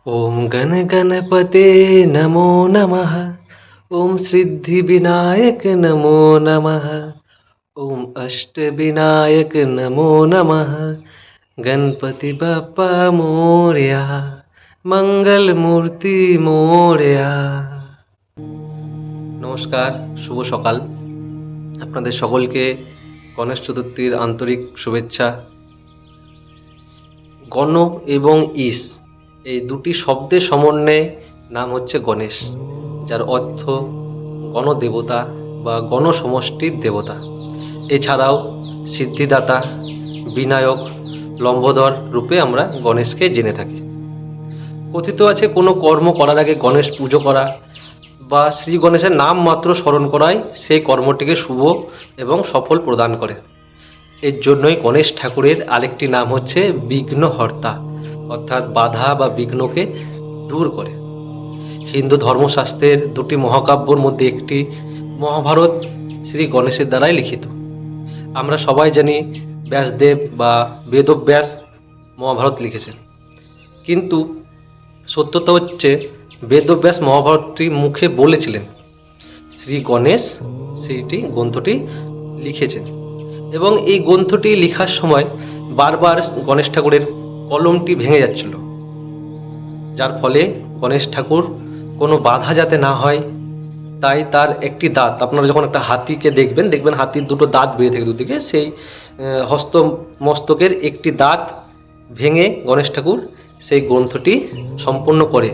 ओम गण गणपते नमो नमः। ओम सिद्धि विनायक नमो नमः। ओम अष्ट विनायक नमो नमः। गणपति बाप्पा मोरया, मंगल मूर्ति मोरया। নমস্কার, শুভ সকাল। আপনাদের সকলকে গণেশ চতুর্থীর আন্তরিক শুভেচ্ছা। গণ এবং ঈশ এই দুটি শব্দের সমন্বয়ে নাম হচ্ছে গণেশ, যার অর্থ গণদেবতা বা গণসমষ্টির দেবতা। এছাড়াও সিদ্ধিদাতা, বিনায়ক, লম্বোদর রূপে আমরা গণেশকে জেনে থাকি। কথিত আছে কোনো কর্ম করার আগে গণেশ পুজো করা বা শ্রী গণেশের নাম মাত্র স্মরণ করাই সেই কর্মটিকে শুভ এবং সফল প্রদান করে। এর জন্যই গণেশ ঠাকুরের আরেকটি নাম হচ্ছে বিঘ্নহর্তা, অর্থাৎ বাধা বা বিঘ্নকে দূর করে। হিন্দু ধর্মশাস্ত্রের দুটি মহাকাব্যর মধ্যে একটি মহাভারত শ্রী গণেশের দ্বারাই লিখিত। আমরা সবাই জানি ব্যাসদেব বা বেদব্যাস মহাভারত লিখেছেন, কিন্তু সত্যতা হচ্ছে বেদব্যাস মহাভারতটি মুখে বলেছিলেন, শ্রী গণেশ সেইটি গ্রন্থটি লিখেছেন। এবং এই গ্রন্থটি লেখার সময় বারবার গণেশ ঠাকুরের কলমটি ভেঙে যাচ্ছিল, যার ফলে গণেশ ঠাকুর কোনো বাধা যাতে না হয় তাই তার একটি দাঁত, আপনারা যখন একটা হাতিকে দেখবেন হাতির দুটো দাঁত বেরিয়ে থাকে দুদিকে, সেই হস্ত মস্তকের একটি দাঁত ভেঙে গণেশ ঠাকুর সেই গ্রন্থটি সম্পূর্ণ করে।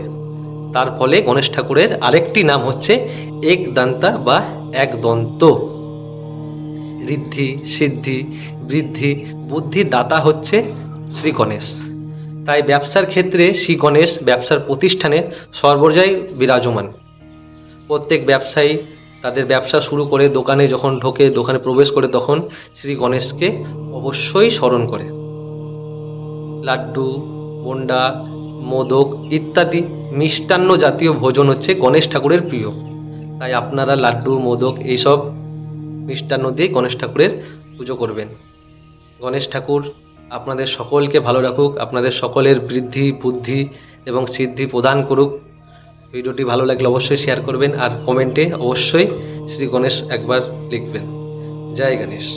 তার ফলে গণেশ ঠাকুরের আরেকটি নাম হচ্ছে একদান্তা বা একদন্ত। ঋদ্ধি, সিদ্ধি, বৃদ্ধি, বুদ্ধির দাতা হচ্ছে শ্রী গণেশ। তাই ব্যবসার ক্ষেত্রে শ্রী গণেশ ব্যবসার প্রতিষ্ঠানে সর্বজয় বিরাজমান। প্রত্যেক ব্যবসায়ী তাদের ব্যবসা শুরু করে দোকানে যখন ঢোকে, দোকানে প্রবেশ করে, তখন শ্রী গণেশকে অবশ্যই স্মরণ করে। লাড্ডু, মন্ডা, মোদক ইত্যাদি মিষ্টান্ন জাতীয় ভোজন হচ্ছে গণেশ ঠাকুরের প্রিয়। তাই আপনারা লাড্ডু, মোদক এইসব মিষ্টান্ন দিয়ে গণেশ ঠাকুরের পুজো করবেন। গণেশ ঠাকুর আপনাদের সকলকে ভালো রাখুক, আপনাদের সকলের বৃদ্ধি, বুদ্ধি এবং সিদ্ধি প্রদান করুক। ভিডিওটি ভালো লাগলে অবশ্যই শেয়ার করবেন, আর কমেন্টে অবশ্যই শ্রী গণেশ একবার লিখবেন। জয় গণেশ।